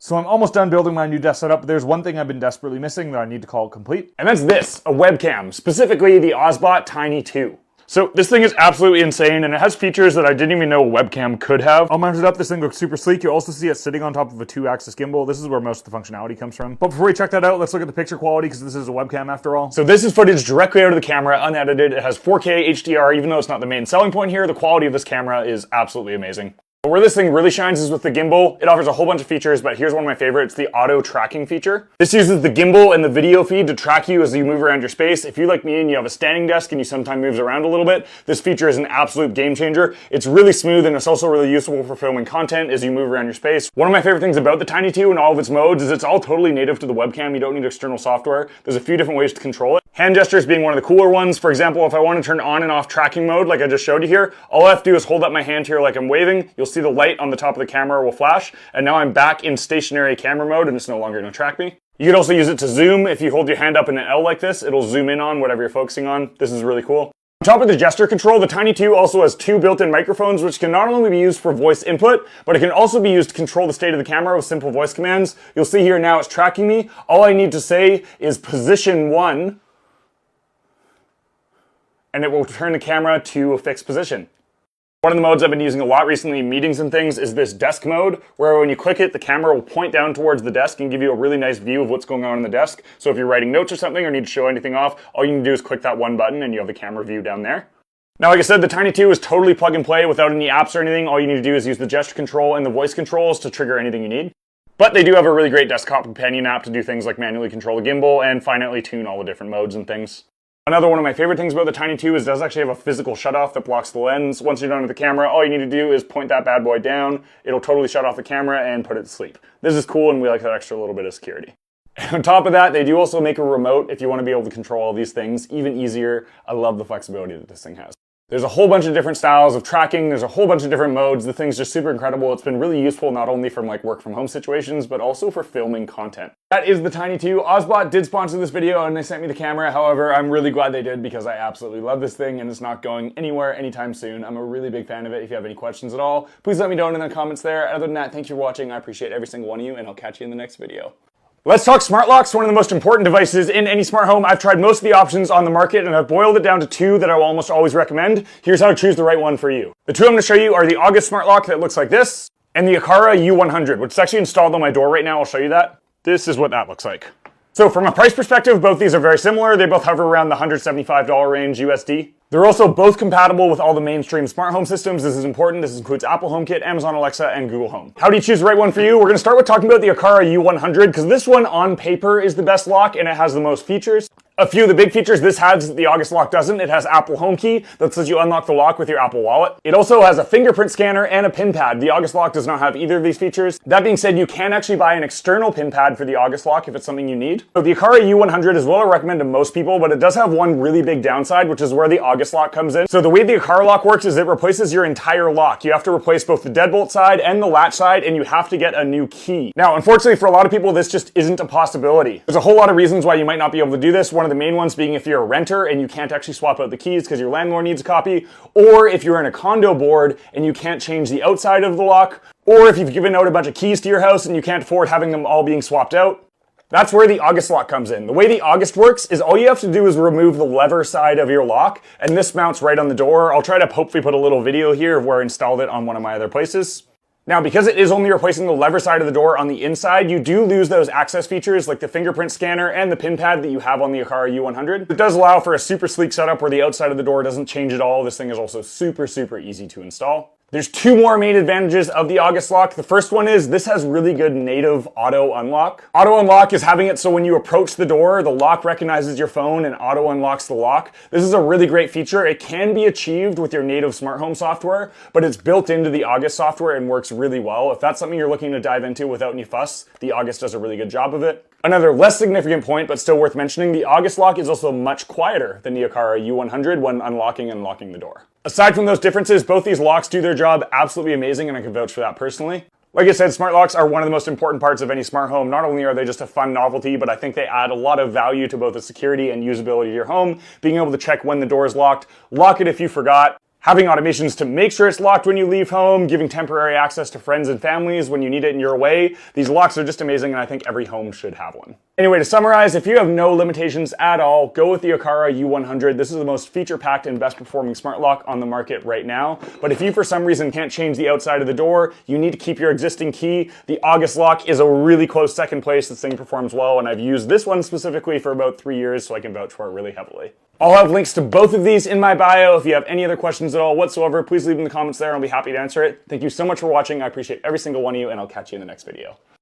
So I'm almost done building my new desk setup, but there's one thing I've been desperately missing that I need to call complete. And that's this, a webcam, specifically the OBSBOT Tiny 2. So this thing is absolutely insane, and it has features that I didn't even know a webcam could have. I'll mount it up. This thing looks super sleek. You'll also see it sitting on top of a 2-axis gimbal. This is where most of the functionality comes from. But before we check that out, let's look at the picture quality, because this is a webcam after all. So this is footage directly out of the camera, unedited. It has 4K HDR, even though it's not the main selling point here. The quality of this camera is absolutely amazing. But where this thing really shines is with the gimbal. It offers a whole bunch of features, but here's one of my favorites, the auto tracking feature. This uses the gimbal and the video feed to track you as you move around your space. If you're like me and you have a standing desk and you sometimes moves around a little bit, this feature is an absolute game changer. It's really smooth, and it's also really useful for filming content as you move around your space. One of my favorite things about the Tiny 2 and all of its modes is it's all totally native to the webcam. You don't need external software. There's a few different ways to control it. Hand gestures being one of the cooler ones. For example, if I want to turn on and off tracking mode like I just showed you here, all I have to do is hold up my hand here like I'm waving. You'll see the light on the top of the camera will flash, and now I'm back in stationary camera mode and it's no longer going to track me. You can also use it to zoom. If you hold your hand up in an L like this, it'll zoom in on whatever you're focusing on. This is really cool. On top of the gesture control, the Tiny 2 also has 2 built-in microphones, which can not only be used for voice input, but it can also be used to control the state of the camera with simple voice commands. You'll see here now it's tracking me. All I need to say is position 1, and it will turn the camera to a fixed position. One of the modes I've been using a lot recently in meetings and things is this desk mode, where when you click it, the camera will point down towards the desk and give you a really nice view of what's going on in the desk. So if you're writing notes or something or need to show anything off, all you need to do is click that one button and you have the camera view down there. Now, like I said, the Tiny 2 is totally plug and play without any apps or anything. All you need to do is use the gesture control and the voice controls to trigger anything you need. But they do have a really great desktop companion app to do things like manually control the gimbal and finally tune all the different modes and things. Another one of my favorite things about the Tiny 2 is it does actually have a physical shutoff that blocks the lens. Once you're done with the camera, all you need to do is point that bad boy down. It'll totally shut off the camera and put it to sleep. This is cool, and we like that extra little bit of security. And on top of that, they do also make a remote if you want to be able to control all these things even easier. I love the flexibility that this thing has. There's a whole bunch of different styles of tracking. There's a whole bunch of different modes. The thing's just super incredible. It's been really useful not only from like work from home situations, but also for filming content. That is the Tiny 2. OBSBOT did sponsor this video and they sent me the camera. However, I'm really glad they did because I absolutely love this thing and it's not going anywhere anytime soon. I'm a really big fan of it. If you have any questions at all, please let me know in the comments there. Other than that, thanks for watching. I appreciate every single one of you, and I'll catch you in the next video. Let's talk smart locks, one of the most important devices in any smart home. I've tried most of the options on the market and I've boiled it down to 2 that I will almost always recommend. Here's how to choose the right one for you. The 2 I'm going to show you are the August smart lock that looks like this, and the Aqara U100, which is actually installed on my door right now. I'll show you that. This is what that looks like. So from a price perspective, both these are very similar. They both hover around the $175 range USD. They're also both compatible with all the mainstream smart home systems. This is important. This includes Apple HomeKit, Amazon Alexa, and Google Home. How do you choose the right one for you? We're going to start with talking about the Aqara U100 because this one on paper is the best lock and it has the most features. A few of the big features this has that the August lock doesn't. It has Apple HomeKey that lets you unlock the lock with your Apple Wallet. It also has a fingerprint scanner and a pin pad. The August lock does not have either of these features. That being said, you can actually buy an external pin pad for the August lock if it's something you need. So the Aqara U100 is what I recommend to most people, but it does have one really big downside, which is where the August lock comes in. So the way the Aqara lock works is it replaces your entire lock. You have to replace both the deadbolt side and the latch side, and you have to get a new key. Now, unfortunately for a lot of people, this just isn't a possibility. There's a whole lot of reasons why you might not be able to do this. One of the main ones being if you're a renter and you can't actually swap out the keys because your landlord needs a copy, or if you're in a condo board and you can't change the outside of the lock, or if you've given out a bunch of keys to your house and you can't afford having them all being swapped out. That's where the August lock comes in. The way the August works is all you have to do is remove the lever side of your lock, and this mounts right on the door. I'll try to hopefully put a little video here of where I installed it on one of my other places. Now, because it is only replacing the lever side of the door on the inside, you do lose those access features like the fingerprint scanner and the pin pad that you have on the Aqara U100. It does allow for a super sleek setup where the outside of the door doesn't change at all. This thing is also super, super easy to install. There's 2 more main advantages of the August lock. The first one is this has really good native auto unlock. Auto unlock is having it so when you approach the door, the lock recognizes your phone and auto unlocks the lock. This is a really great feature. It can be achieved with your native smart home software, but it's built into the August software and works really well. If that's something you're looking to dive into without any fuss, the August does a really good job of it. Another less significant point, but still worth mentioning, the August lock is also much quieter than the Aqara U100 when unlocking and locking the door. Aside from those differences, both these locks do their job absolutely amazing, and I can vouch for that personally. Like I said, smart locks are one of the most important parts of any smart home. Not only are they just a fun novelty, but I think they add a lot of value to both the security and usability of your home. Being able to check when the door is locked, lock it if you forgot, having automations to make sure it's locked when you leave home, giving temporary access to friends and families when you need it and you're away. These locks are just amazing, and I think every home should have one. Anyway, to summarize, if you have no limitations at all, go with the Aqara U100. This is the most feature-packed and best performing smart lock on the market right now. But if you, for some reason, can't change the outside of the door, you need to keep your existing key. The August lock is a really close second place. This thing performs well, and I've used this one specifically for about 3 years, so I can vouch for it really heavily. I'll have links to both of these in my bio. If you have any other questions at all whatsoever, please leave them in the comments there and I'll be happy to answer it. Thank you so much for watching. I appreciate every single one of you, and I'll catch you in the next video.